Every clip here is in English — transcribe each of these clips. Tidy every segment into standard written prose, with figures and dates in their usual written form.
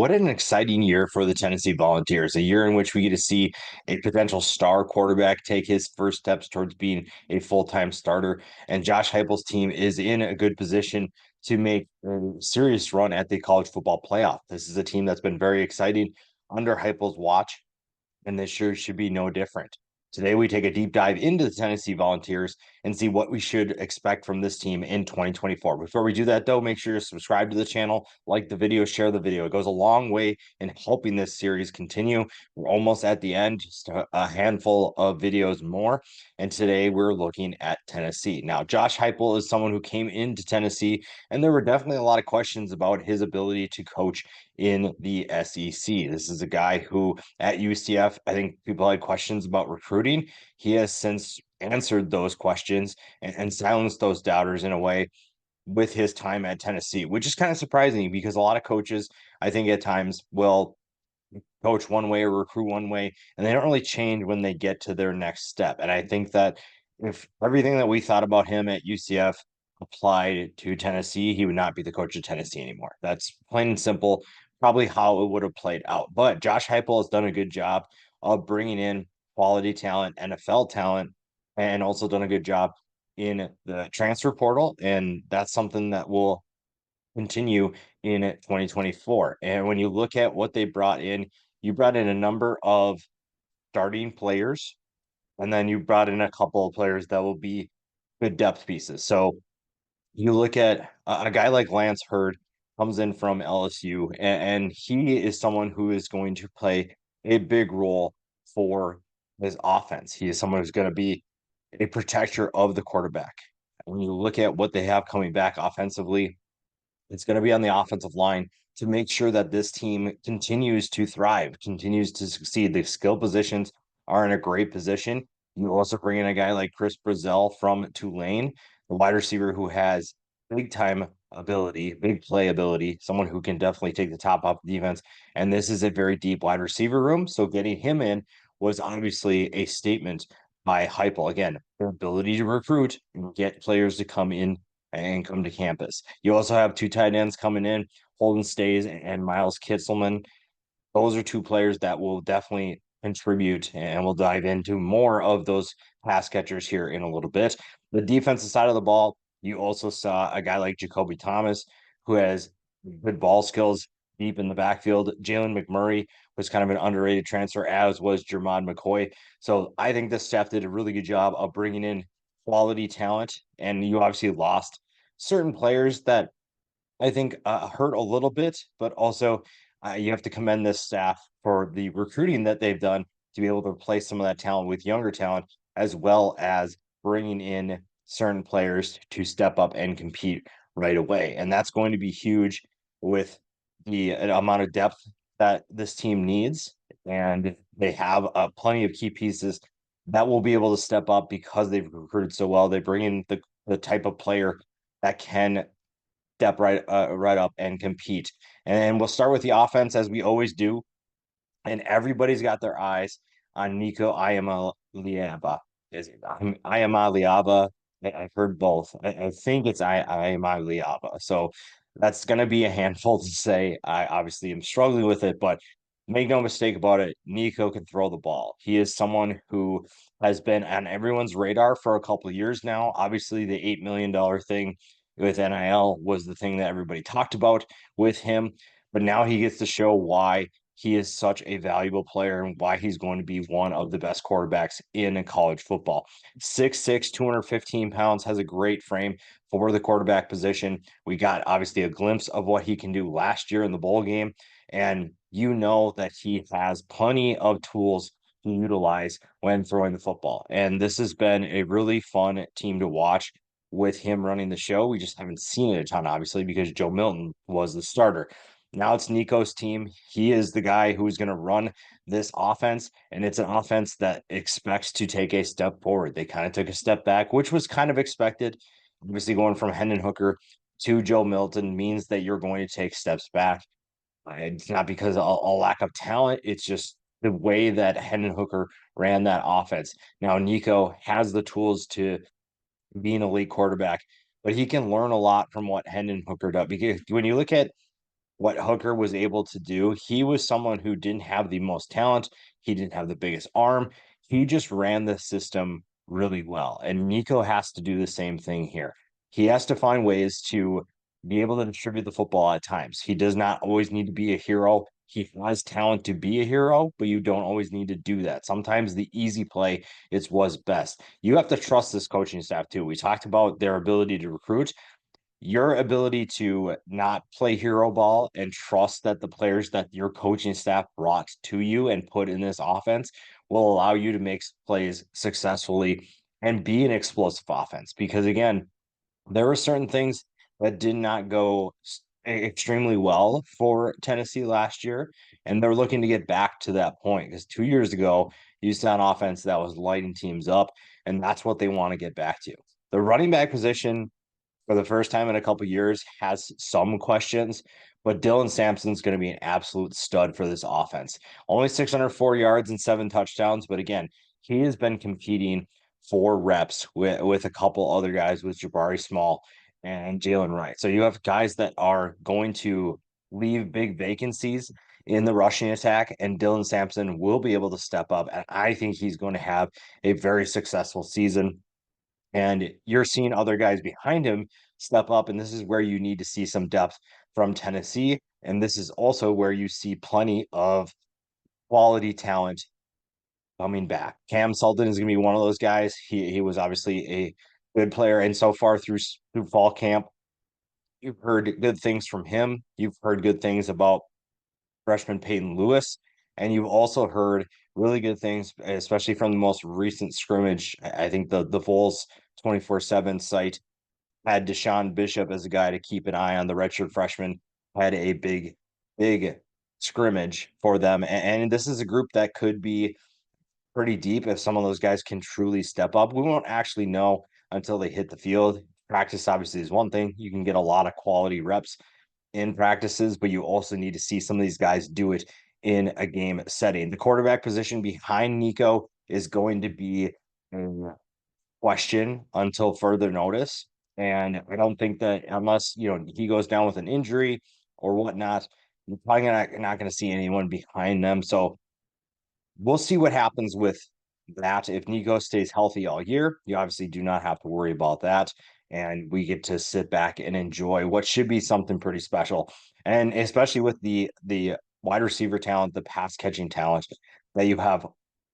What an exciting year for the Tennessee Volunteers, a year in which we get to see a potential star quarterback take his first steps towards being a full-time starter. And Josh Heupel's team is in a good position to make a serious run at the college football playoff. This is a team that's been very exciting under Heupel's watch, and this sure should be no different. Today, we take a deep dive into the Tennessee Volunteers and see what we should expect from this team in 2024. Before we do that, though, make sure to subscribe to the channel, like the video, share the video. It goes a long way in helping this series continue. We're almost at the end, just a handful of videos more. And today, we're looking at Tennessee. Now, Josh Heupel is someone who came into Tennessee, and there were definitely a lot of questions about his ability to coach in the SEC. This is a guy who at UCF, I think people had questions about recruiting. He has since answered those questions and silenced those doubters in a way with his time at Tennessee, which is kind of surprising because a lot of coaches, I think at times, will coach one way or recruit one way, and they don't really change when they get to their next step. And I think that if everything that we thought about him at UCF applied to Tennessee, he would not be the coach of Tennessee anymore. That's plain and simple, probably how it would have played out. But Josh Heupel has done a good job of bringing in quality talent, NFL talent, and also done a good job in the transfer portal. And that's something that will continue in 2024. And when you look at what they brought in, you brought in a number of starting players, and then you brought in a couple of players that will be good depth pieces. So you look at a guy like Lance Hurd comes in from LSU, and he is someone who is going to play a big role for his offense. He is someone who's going to be a protector of the quarterback. When you look at what they have coming back offensively, it's going to be on the offensive line to make sure that this team continues to thrive, continues to succeed. The skill positions are in a great position. You also bring in a guy like Chris Brazel from Tulane, the wide receiver who has big time ability, big play ability, someone who can definitely take the top off the defense. And this is a very deep wide receiver room. So getting him in was obviously a statement by Heupel. Again, their ability to recruit and get players to come in and come to campus. You also have two tight ends coming in, Holden Stays and Miles Kitselman. Those are two players that will definitely contribute, and we'll dive into more of those pass catchers here in a little bit. The defensive side of the ball, you also saw a guy like Jacoby Thomas, who has good ball skills deep in the backfield. Jalen McMurray was kind of an underrated transfer, as was Jermod McCoy. So I think this staff did a really good job of bringing in quality talent, and you obviously lost certain players that I think hurt a little bit, but also you have to commend this staff for the recruiting that they've done to be able to replace some of that talent with younger talent, as well as bringing in certain players to step up and compete right away. And that's going to be huge with the amount of depth that this team needs. And they have plenty of key pieces that will be able to step up because they've recruited so well. They bring in the type of player that can step right up and compete. And we'll start with the offense as we always do. And everybody's got their eyes on Nico Iamaleava. Is it Iamaleava? I've heard both. I think it's Iamaleava. So that's going to be a handful to say. I obviously am struggling with it, but make no mistake about it. Nico can throw the ball. He is someone who has been on everyone's radar for a couple of years now. Obviously, the $8 million thing with NIL was the thing that everybody talked about with him, but now he gets to show why he is such a valuable player and why he's going to be one of the best quarterbacks in college football. 6'6", 215 pounds, has a great frame for the quarterback position. We got obviously a glimpse of what he can do last year in the bowl game, and you know that he has plenty of tools to utilize when throwing the football. And this has been a really fun team to watch with him running the show. We just haven't seen it a ton, obviously, because Joe Milton was the starter. Now it's Nico's team. He is the guy who's going to run this offense, and it's an offense that expects to take a step forward. They kind of took a step back, which was kind of expected. Obviously, going from Hendon Hooker to Joe Milton means that you're going to take steps back. It's not because of a lack of talent. It's just the way that Hendon Hooker ran that offense. Now, Nico has the tools to be an elite quarterback, but he can learn a lot from what Hendon Hooker does. Because when you look at what Hooker was able to do. He was someone who didn't have the most talent. He didn't have the biggest arm. He just ran the system really well. And Nico has to do the same thing here. He has to find ways to be able to distribute the football at times. He does not always need to be a hero. He has talent to be a hero, but you don't always need to do that. Sometimes the easy play is what's best. You have to trust this coaching staff too. We talked about their ability to recruit. Your ability to not play hero ball and trust that the players that your coaching staff brought to you and put in this offense will allow you to make plays successfully and be an explosive offense. Because again, there were certain things that did not go extremely well for Tennessee last year, and they're looking to get back to that point because 2 years ago, you saw an offense that was lighting teams up, and that's what they want to get back to. The running back position, for the first time in a couple years, has some questions, but Dylan Sampson's going to be an absolute stud for this offense. Only 604 yards and 7 touchdowns, but again, he has been competing for reps with a couple other guys, with Jabari Small and Jalen Wright. So you have guys that are going to leave big vacancies in the rushing attack, and Dylan Sampson will be able to step up. And I think he's going to have a very successful season. And you're seeing other guys behind him step up. And this is where you need to see some depth from Tennessee. And this is also where you see plenty of quality talent coming back. Cam Sultan is going to be one of those guys. He was obviously a good player. And so far through fall camp, you've heard good things from him. You've heard good things about freshman Peyton Lewis. And you've also heard really good things, especially from the most recent scrimmage. I think the Vols 24/7 site had Deshaun Bishop as a guy to keep an eye on. The redshirt freshman had a big scrimmage for them. And this is a group that could be pretty deep if some of those guys can truly step up. We won't actually know until they hit the field. Practice obviously is one thing. You can get a lot of quality reps in practices, but you also need to see some of these guys do it in a game setting. The quarterback position behind Nico is going to be a question until further notice. And I don't think that unless, he goes down with an injury or whatnot, you're probably not going to see anyone behind them. So we'll see what happens with that. If Nico stays healthy all year, you obviously do not have to worry about that. And we get to sit back and enjoy what should be something pretty special. And especially with the wide receiver talent, the pass catching talent that you have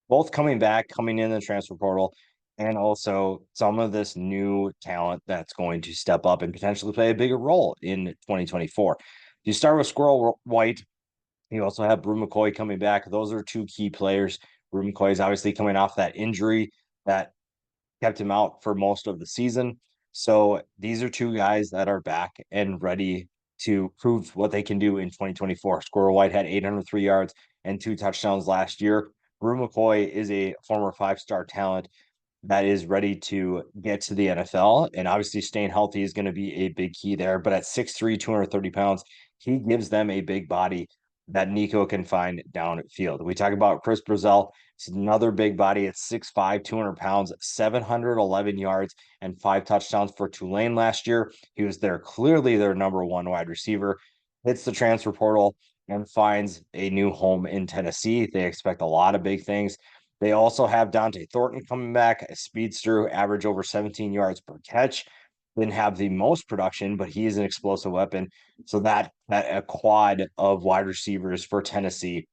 both coming back, coming in the transfer portal, and also some of this new talent that's going to step up and potentially play a bigger role in 2024. You start with Squirrel White. You also have Brew McCoy coming back. Those are two key players. Brew McCoy is obviously coming off that injury that kept him out for most of the season. So these are two guys that are back and ready to prove what they can do in 2024. Squirrel White had 803 yards and 2 touchdowns last year. Brew McCoy is a former 5-star talent that is ready to get to the NFL. And obviously, staying healthy is going to be a big key there. But at 6'3, 230 pounds, he gives them a big body that Nico can find downfield. We talk about Chris Brazell. It's another big body at 6'5, 200 pounds, 711 yards, and 5 touchdowns for Tulane last year. He was clearly their number one wide receiver. Hits the transfer portal and finds a new home in Tennessee. They expect a lot of big things. They also have Dante Thornton coming back, a speedster, average over 17 yards per catch. Didn't have the most production, but he is an explosive weapon. So that a quad of wide receivers for Tennessee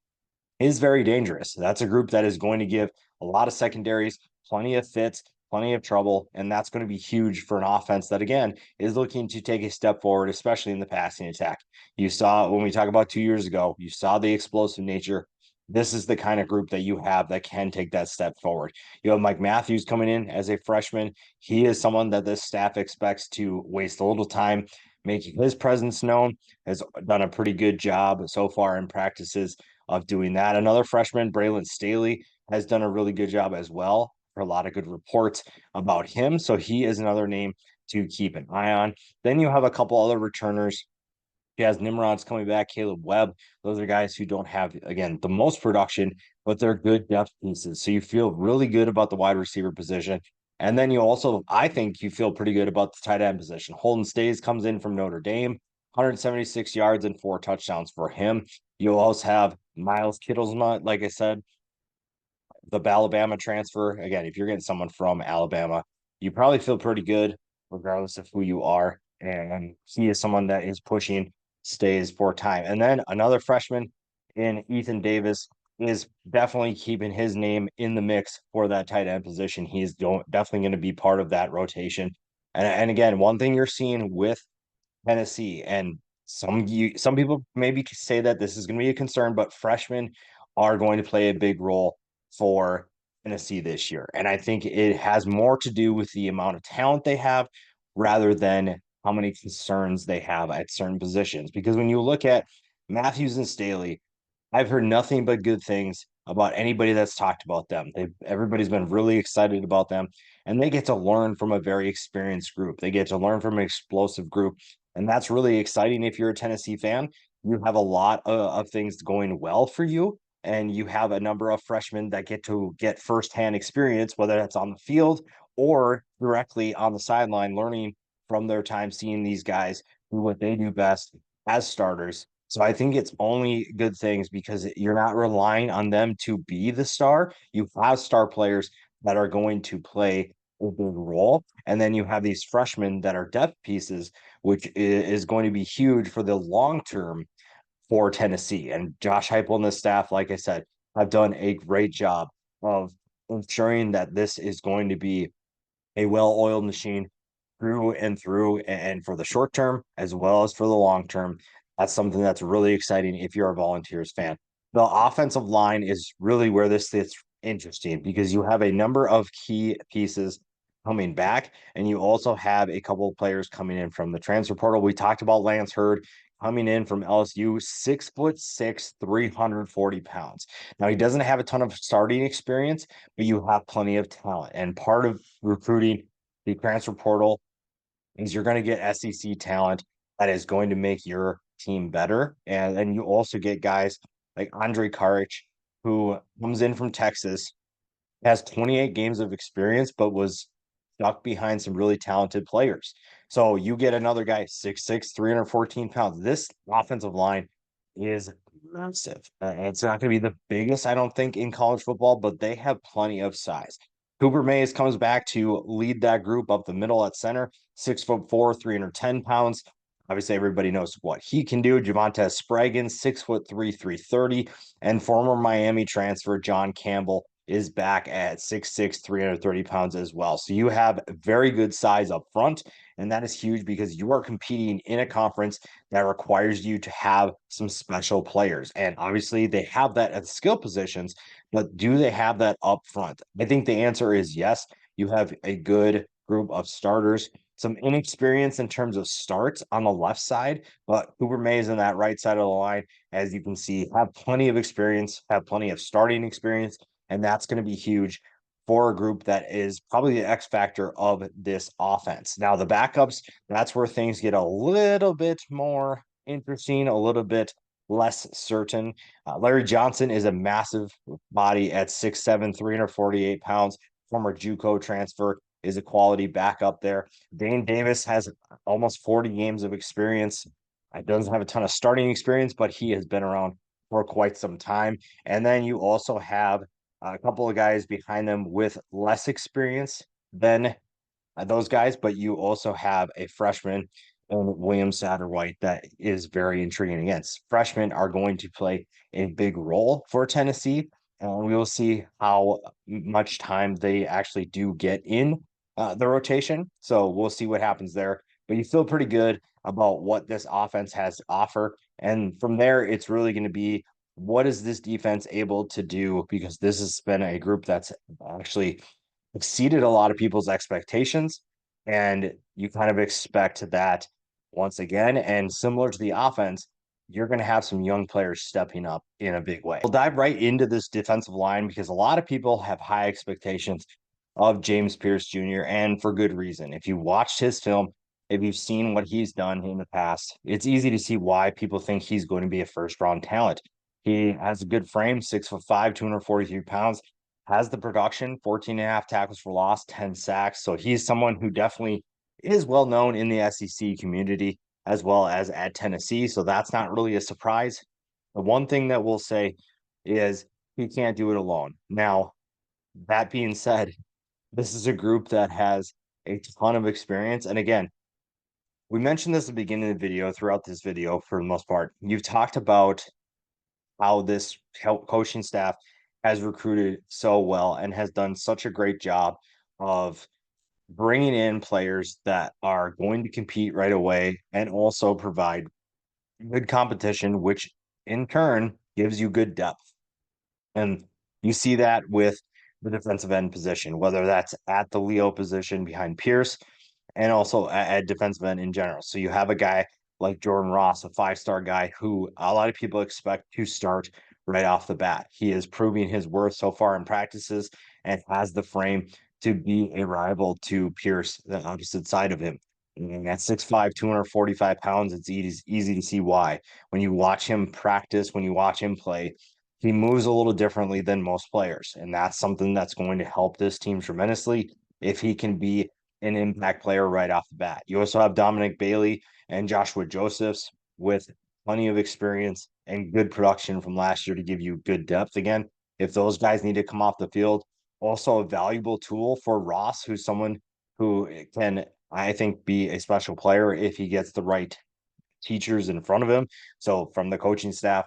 is very dangerous. That's a group that is going to give a lot of secondaries, plenty of fits, plenty of trouble, and that's going to be huge for an offense that, again, is looking to take a step forward, especially in the passing attack. You saw when we talk about 2 years ago, you saw the explosive nature. This is the kind of group that you have that can take that step forward. You have Mike Matthews coming in as a freshman. He is someone that this staff expects to waste a little time making his presence known, has done a pretty good job so far in practices of doing that. Another freshman, Braylon Staley, has done a really good job as well. For a lot of good reports about him. So he is another name to keep an eye on. Then you have a couple other returners. Jazz Nimrod's coming back, Caleb Webb. Those are guys who don't have, again, the most production, but they're good depth pieces. So you feel really good about the wide receiver position. And then you also, I think you feel pretty good about the tight end position. Holden Stays comes in from Notre Dame. 176 yards and 4 touchdowns for him. You also have Miles Kittle's not, like I said, the Alabama transfer. Again, if you're getting someone from Alabama, you probably feel pretty good regardless of who you are. And he is someone that is pushing stays for time. And then another freshman in Ethan Davis is definitely keeping his name in the mix for that tight end position. He's definitely going to be part of that rotation. And again, one thing you're seeing with Tennessee, and some people maybe say that this is going to be a concern, but freshmen are going to play a big role for Tennessee this year. And I think it has more to do with the amount of talent they have rather than how many concerns they have at certain positions. Because when you look at Matthews and Staley, I've heard nothing but good things about anybody that's talked about them. Everybody's been really excited about them, and they get to learn from a very experienced group. They get to learn from an explosive group, and that's really exciting. If you're a Tennessee fan, you have a lot of things going well for you, and you have a number of freshmen that get to get firsthand experience, whether that's on the field or directly on the sideline, learning from their time seeing these guys do what they do best as starters. So I think it's only good things because you're not relying on them to be the star. You have star players that are going to play a big role. And then you have these freshmen that are depth pieces, which is going to be huge for the long term for Tennessee. And Josh Heupel and the staff, like I said, have done a great job of ensuring that this is going to be a well-oiled machine through and through, and for the short term as well as for the long term. That's something that's really exciting if you're a Volunteers fan. The offensive line is really where this gets interesting because you have a number of key pieces coming back, and you also have a couple of players coming in from the transfer portal. We talked about Lance Hurd coming in from LSU, 6'6", 340 pounds. Now he doesn't have a ton of starting experience, but you have plenty of talent. And part of recruiting the transfer portal is you're going to get SEC talent that is going to make your team better. And then you also get guys like Andre Karic, who comes in from Texas, has 28 games of experience, but was stuck behind some really talented players. So you get another guy, 6'6", 314 pounds. This offensive line is massive. It's not going to be the biggest, I don't think, in college football, but they have plenty of size. Cooper Mays comes back to lead that group up the middle at center, 6'4", 310 pounds. Obviously, everybody knows what he can do. Javonte Spraggins, 6'3", 330, and former Miami transfer John Campbell is back at 6'6", 330 pounds as well. So you have very good size up front, and that is huge because you are competing in a conference that requires you to have some special players. And obviously they have that at the skill positions, but do they have that up front? I think the answer is yes. You have a good group of starters, some inexperience in terms of starts on the left side, but Cooper Mays in that right side of the line, as you can see, have plenty of experience, have plenty of starting experience, and that's going to be huge for a group that is probably the X factor of this offense. Now, the backups, that's where things get a little bit more interesting, a little bit less certain. Larry Johnson is a massive body at 6'7", 348 pounds. Former JUCO transfer is a quality backup there. Dane Davis has almost 40 games of experience. Doesn't have a ton of starting experience, but he has been around for quite some time. And then you also have a couple of guys behind them with less experience than those guys, but you also have a freshman in William Satterwhite that is very intriguing. Against freshmen are going to play a big role for Tennessee, and we will see how much time they actually do get in the rotation. So we'll see what happens there. But you feel pretty good about what this offense has to offer, and from there, it's really going to be what is this defense able to do? Because this has been a group that's actually exceeded a lot of people's expectations. And you kind of expect that once again. And similar to the offense, you're going to have some young players stepping up in a big way. We'll dive right into this defensive line because a lot of people have high expectations of James Pierce Jr., and for good reason. If you watched his film, if you've seen what he's done in the past, it's easy to see why people think he's going to be a first round talent. He has a good frame, 6'5", 243 pounds, has the production, 14 and a half tackles for loss, 10 sacks. So he's someone who definitely is well known in the SEC community. as well as at Tennessee. So that's not really a surprise. The one thing that we'll say is he can't do it alone. Now, that being said, this is a group that has a ton of experience. And again, we mentioned this at the beginning of the video, throughout this video for the most part. You've talked about how this coaching staff has recruited so well and has done such a great job of bringing in players that are going to compete right away and also provide good competition, which in turn gives you good depth. And you see that with the defensive end position, whether that's at the Leo position behind Pierce and also at defensive end in general. So you have a guy like Jordan Ross, a 5-star guy who a lot of people expect to start right off the bat. He is proving his worth so far in practices and has the frame to be a rival to Pierce, the opposite side of him. And at 6'5", 245 pounds, it's easy to see why. When you watch him practice, when you watch him play, he moves a little differently than most players. And that's something that's going to help this team tremendously if he can be an impact player right off the bat. You also have Dominic Bailey and Joshua Josephs with plenty of experience and good production from last year to give you good depth again. If those guys need to come off the field, also a valuable tool for Ross, who's someone who can, I think, be a special player if he gets the right teachers in front of him. So from the coaching staff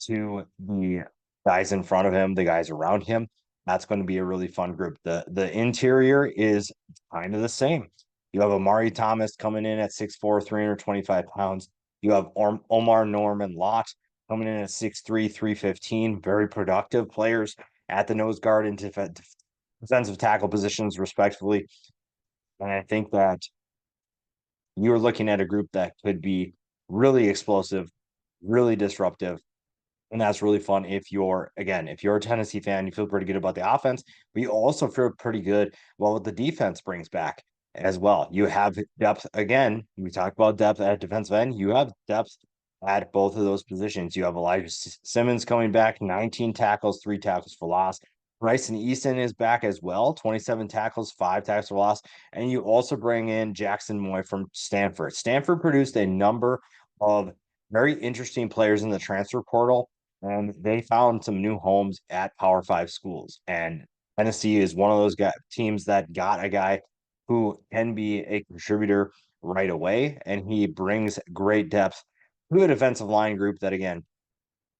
to the guys in front of him, the guys around him, that's going to be a really fun group. The interior is kind of the same. You have Amari Thomas coming in at 6'4", 325 pounds. You have Omar Norman Lott coming in at 6'3", 315. Very productive players at the nose guard and defensive tackle positions, respectively. And I think that you're looking at a group that could be really explosive, really disruptive. And that's really fun if you're, again, if you're a Tennessee fan, you feel pretty good about the offense, but you also feel pretty good about what the defense brings back as well. You have depth again. We talked about depth at defensive end. You have depth at both of those positions. You have Elijah Simmons coming back, 19 tackles, 3 tackles for loss. Bryson Easton is back as well, 27 tackles, 5 tackles for loss. And you also bring in Jackson Moy from Stanford. Stanford produced a number of very interesting players in the transfer portal, and they found some new homes at Power Five schools. And Tennessee is one of those teams that got a guy who can be a contributor right away, and he brings great depth to a defensive line group that, again,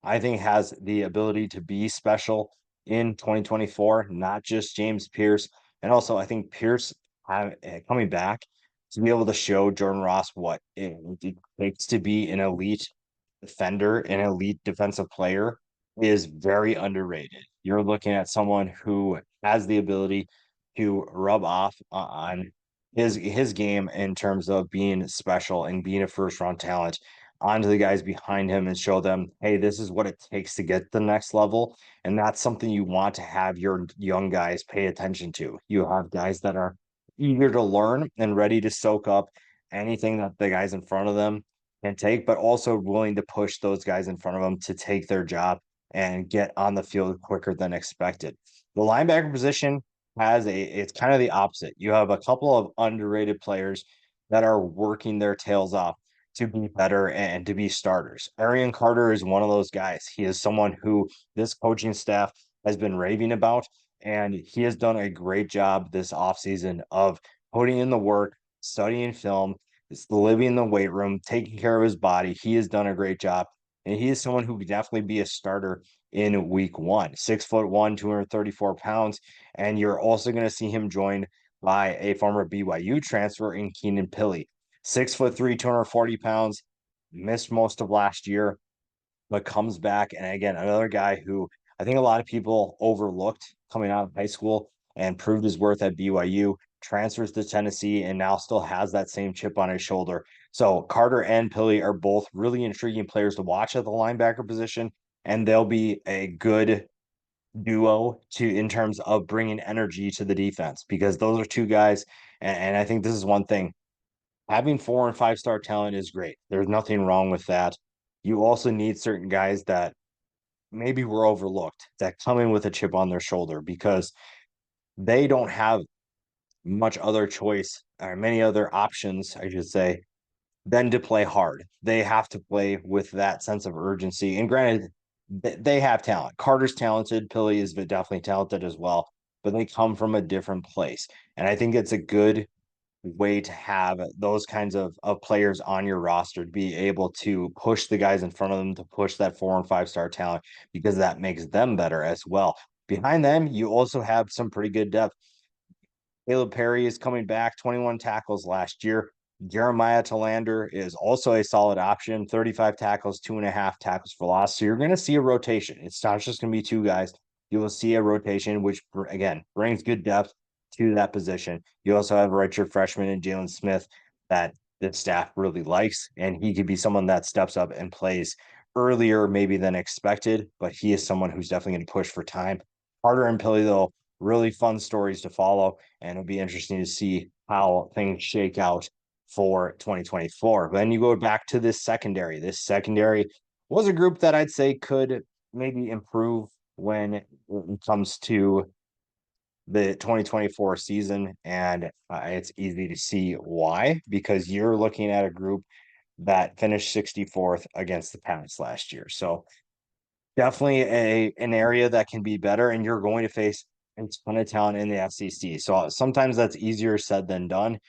I think has the ability to be special in 2024, not just James Pierce. And also, I think Pierce coming back to be able to show Jordan Ross what it takes to be an elite defender, an elite defensive player is very underrated. You're looking at someone who has the ability to rub off on his game in terms of being special and being a first round talent onto the guys behind him and show them, hey, this is what it takes to get the next level. And that's something you want to have your young guys pay attention to. You have guys that are eager to learn and ready to soak up anything that the guys in front of them can take, but also willing to push those guys in front of them to take their job and get on the field quicker than expected. The linebacker position it's kind of the opposite. You have a couple of underrated players that are working their tails off to be better and to be starters. Arian Carter is one of those guys. He is someone who this coaching staff has been raving about, and he has done a great job this offseason of putting in the work, studying film, living in the weight room, taking care of his body. He has done a great job, and he is someone who could definitely be a starter in week 1. 6'1", 234 pounds, and you're also going to see him joined by a former BYU transfer in Keenan Pili. 6'3", 240 pounds, missed most of last year, but comes back. And again, another guy who I think a lot of people overlooked coming out of high school and proved his worth at BYU, transfers to Tennessee, and now still has that same chip on his shoulder. So Carter and Pili are both really intriguing players to watch at the linebacker position, and they'll be a good duo in terms of bringing energy to the defense, because those are two guys. And I think this is one thing. Having 4 and 5-star talent is great. There's nothing wrong with that. You also need certain guys that maybe were overlooked that come in with a chip on their shoulder because they don't have much other choice or many other options, I should say, then to play hard. They have to play with that sense of urgency. And granted, they have talent. Carter's talented. Pilly is definitely talented as well, but they come from a different place. And I think it's a good way to have those kinds of players on your roster to be able to push the guys in front of them, to push that 4 and 5 star talent, because that makes them better as well. Behind them, you also have some pretty good depth. Caleb Perry is coming back, 21 tackles last year. Jeremiah Talander is also a solid option, 35 tackles, 2.5 tackles for loss. So you're going to see a rotation. It's not just going to be two guys. You will see a rotation, which again brings good depth to that position. You also have a redshirt freshman in Jalen Smith that the staff really likes, and he could be someone that steps up and plays earlier maybe than expected, but he is someone who's definitely going to push for time. Carter and Pilly, though, really fun stories to follow, and it'll be interesting to see how things shake out for 2024. Then you go back to this secondary. This secondary was a group that I'd say could maybe improve when it comes to the 2024 season, and it's easy to see why, because you're looking at a group that finished 64th against the Pats last year. So definitely an area that can be better, and you're going to face a ton of talent in the SEC. So sometimes that's easier said than done,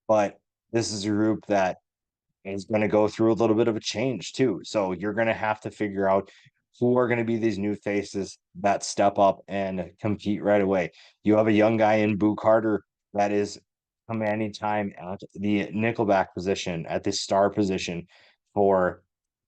but this is a group that is going to go through a little bit of a change too. So you're going to have to figure out who are going to be these new faces that step up and compete right away. You have a young guy in Boo Carter that is commanding time at the nickelback position, at the star position for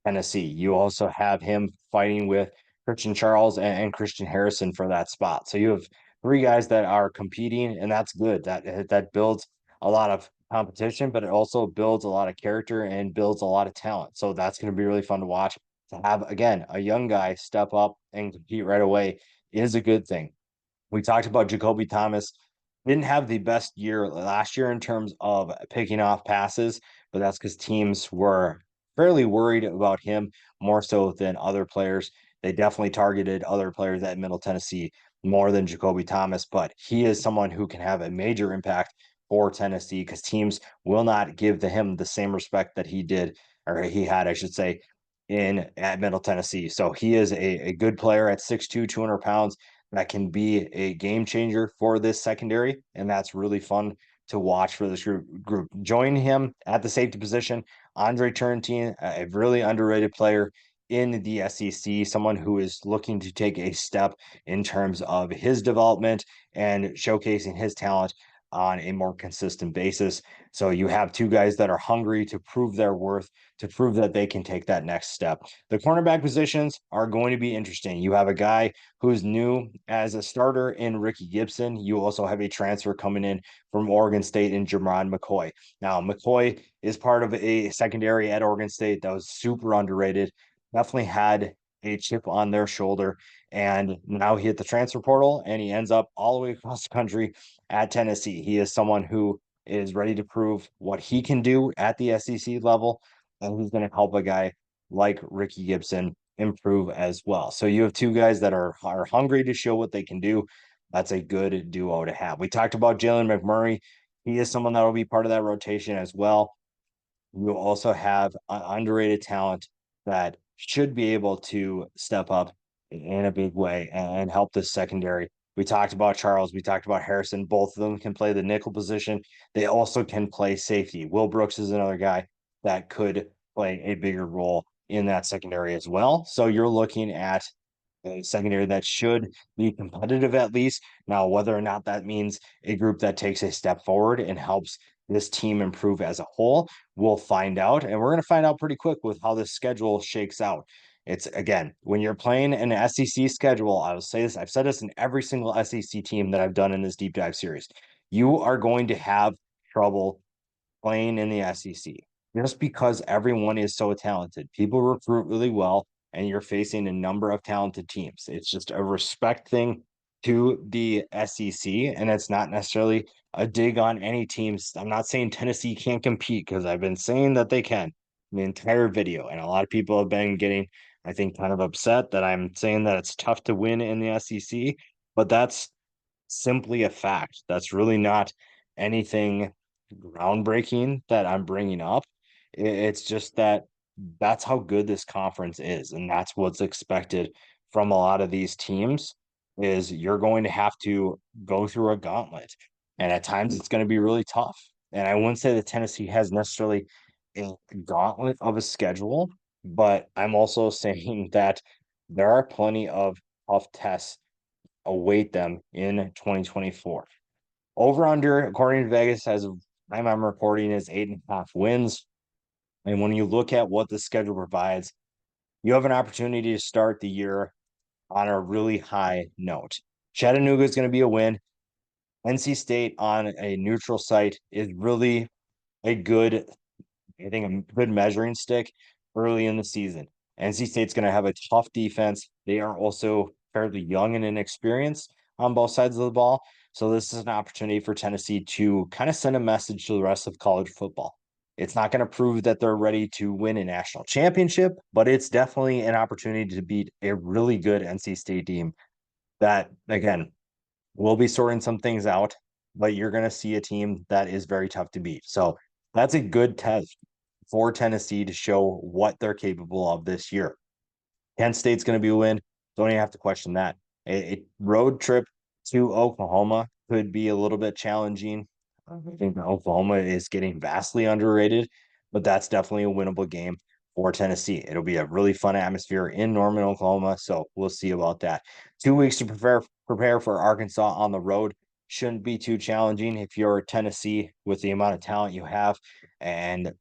Tennessee. You also have him fighting with Christian Charles and Christian Harrison for that spot. So you have three guys that are competing, and that's good. That builds a lot of competition, but it also builds a lot of character and builds a lot of talent. So that's going to be really fun to watch. To have, again, a young guy step up and compete right away is a good thing. We talked about Jacoby Thomas. Didn't have the best year last year in terms of picking off passes, but that's because teams were fairly worried about him more so than other players. They definitely targeted other players at Middle Tennessee more than Jacoby Thomas, but he is someone who can have a major impact for Tennessee because teams will not give to him the same respect that he did, or he had, I should say, in at Middle Tennessee. So he is a good player at 6'2", 200 pounds that can be a game changer for this secondary, and that's really fun to watch for this group. Join him at the safety position, Andre Turrentine, a really underrated player in the SEC, someone who is looking to take a step in terms of his development and showcasing his talent on a more consistent basis. So you have two guys that are hungry to prove their worth, to prove that they can take that next step. The cornerback positions are going to be interesting. You have a guy who's new as a starter in Ricky Gibson. You also have a transfer coming in from Oregon State in Jerron McCoy. Now, McCoy is part of a secondary at Oregon State that was super underrated, definitely had a chip on their shoulder. And now he hit the transfer portal and he ends up all the way across the country at Tennessee. He is someone who is ready to prove what he can do at the SEC level. And he's going to help a guy like Ricky Gibson improve as well. So you have two guys that are hungry to show what they can do. That's a good duo to have. We talked about Jalen McMurray. He is someone that will be part of that rotation as well. You also have an underrated talent that should be able to step up in a big way and help this secondary. We talked about Charles. We talked about Harrison. Both of them can play the nickel position. They also can play safety. Will Brooks is another guy that could play a bigger role in that secondary as well. So you're looking at a secondary that should be competitive at least. Now, whether or not that means a group that takes a step forward and helps this team improve as a whole, we'll find out. And we're going to find out pretty quick with how this schedule shakes out. It's again, when you're playing an SEC schedule, I will say this, I've said this in every single SEC team that I've done in this deep dive series. You are going to have trouble playing in the SEC just because everyone is so talented. People recruit really well, and you're facing a number of talented teams. It's just a respect thing to the SEC, and it's not necessarily a dig on any teams. I'm not saying Tennessee can't compete because I've been saying that they can the entire video, and a lot of people have been getting, I think, kind of upset that I'm saying that it's tough to win in the SEC, but that's simply a fact. That's really not anything groundbreaking that I'm bringing up. It's just that that's how good this conference is, and that's what's expected from a lot of these teams is you're going to have to go through a gauntlet. And at times it's going to be really tough. And I wouldn't say that Tennessee has necessarily a gauntlet of a schedule, but I'm also saying that there are plenty of tough tests await them in 2024. Over under, according to Vegas, as of time I'm reporting, is 8.5 wins. And when you look at what the schedule provides, you have an opportunity to start the year on a really high note. Chattanooga is going to be a win. NC State on a neutral site is really a good, I think, a good measuring stick early in the season. NC State's going to have a tough defense. They are also fairly young and inexperienced on both sides of the ball. So this is an opportunity for Tennessee to kind of send a message to the rest of college football. It's not going to prove that they're ready to win a national championship, but it's definitely an opportunity to beat a really good NC State team that, again, we'll be sorting some things out, but you're going to see a team that is very tough to beat. So that's a good test for Tennessee to show what they're capable of this year. Kent State's going to be a win. Don't even have to question that. A road trip to Oklahoma could be a little bit challenging. I think Oklahoma is getting vastly underrated, but that's definitely a winnable game for Tennessee. It'll be a really fun atmosphere in Norman, Oklahoma. So we'll see about that. 2 weeks to prepare for Arkansas on the road shouldn't be too challenging if you're Tennessee with the amount of talent you have. And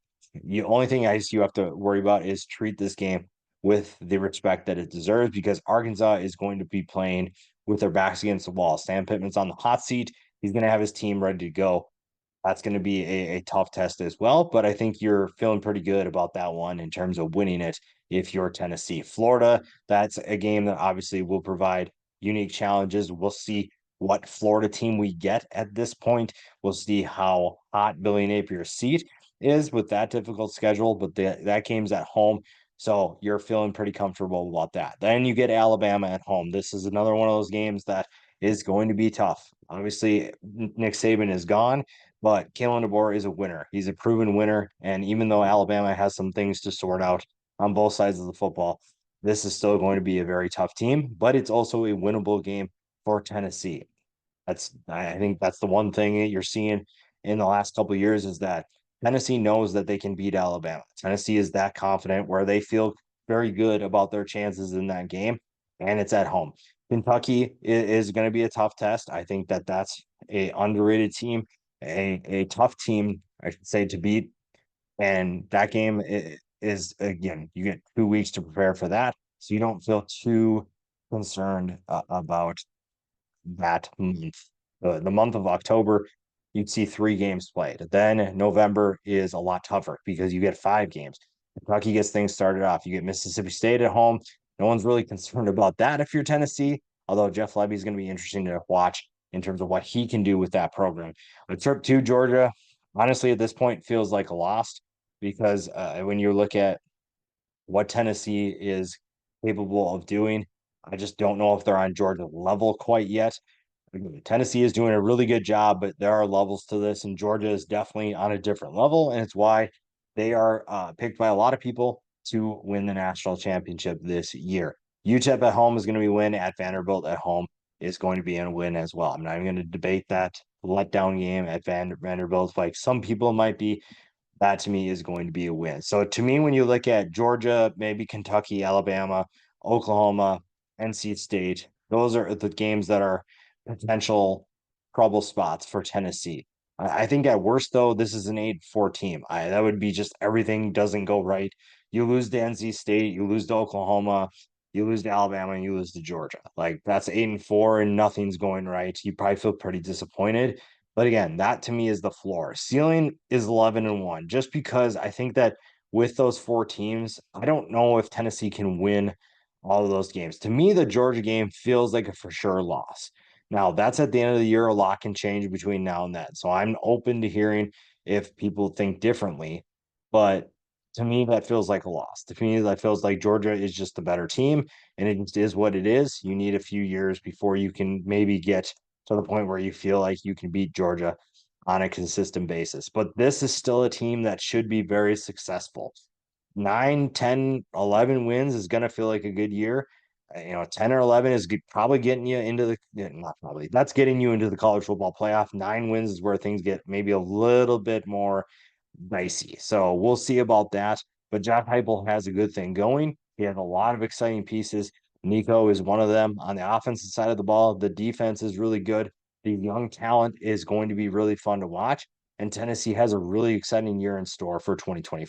the only thing I guess you have to worry about is treat this game with the respect that it deserves because Arkansas is going to be playing with their backs against the wall. Sam Pittman's on the hot seat. He's going to have his team ready to go. That's going to be a tough test as well. But I think you're feeling pretty good about that one in terms of winning it if you're Tennessee. Florida, that's a game that obviously will provide unique challenges. We'll see what Florida team we get at this point. We'll see how hot Billy Napier's seat is with that difficult schedule, but that game's at home. So you're feeling pretty comfortable about that. Then you get Alabama at home. This is another one of those games that is going to be tough. Obviously, Nick Saban is gone, but Kalen DeBoer is a winner. He's a proven winner. And even though Alabama has some things to sort out on both sides of the football, this is still going to be a very tough team, but it's also a winnable game for Tennessee. I think that's the one thing that you're seeing in the last couple of years is that Tennessee knows that they can beat Alabama. Tennessee is that confident where they feel very good about their chances in that game, and it's at home. Kentucky is going to be a tough test. I think that that's a underrated team, a tough team, I should say, to beat. And that game is again, you get 2 weeks to prepare for that, so you don't feel too concerned about that month. The month of October, you'd see 3 games played. Then November is a lot tougher because you get 5 games. Kentucky gets things started off. You get Mississippi State at home. No one's really concerned about that if you're Tennessee, although Jeff Lebby is going to be interesting to watch in terms of what he can do with that program. A trip to Georgia, honestly, at this point, feels like a loss because when you look at what Tennessee is capable of doing, I just don't know if they're on Georgia level quite yet. Tennessee is doing a really good job, but there are levels to this, and Georgia is definitely on a different level, and it's why they are picked by a lot of people to win the national championship this year. UTEP at home is going to be a win. At Vanderbilt at home is going to be a win as well. I'm not even going to debate that letdown game at Vanderbilt. Like some people might be, that to me is going to be a win. So to me, when you look at Georgia, maybe Kentucky, Alabama, Oklahoma, NC State, those are the games that are potential trouble spots for Tennessee. I think at worst though, this is an 8-4 team. That would be just everything doesn't go right. You lose to NC State, you lose to Oklahoma, you lose to Alabama, and you lose to Georgia. Like that's 8-4 and nothing's going right. You probably feel pretty disappointed. But again, that to me is the floor. Ceiling is 11-1, just because I think that with those 4 teams, I don't know if Tennessee can win all of those games. To me, the Georgia game feels like a for sure loss. Now, that's at the end of the year. A lot can change between now and then. So I'm open to hearing if people think differently. But to me, that feels like a loss. To me, that feels like Georgia is just the better team, and it just is what it is. You need a few years before you can maybe get to the point where you feel like you can beat Georgia. on a consistent basis. But this is still a team that should be very successful. 9, 10, 11 wins is going to feel like a good year. 10 or 11 is probably getting you into not probably, that's getting you into the college football playoff. 9 wins is where things get maybe a little bit more dicey. So we'll see about that. But Josh Heupel has a good thing going. He has a lot of exciting pieces. Nico is one of them on the offensive side of the ball. The defense is really good. The young talent is going to be really fun to watch. And Tennessee has a really exciting year in store for 2024.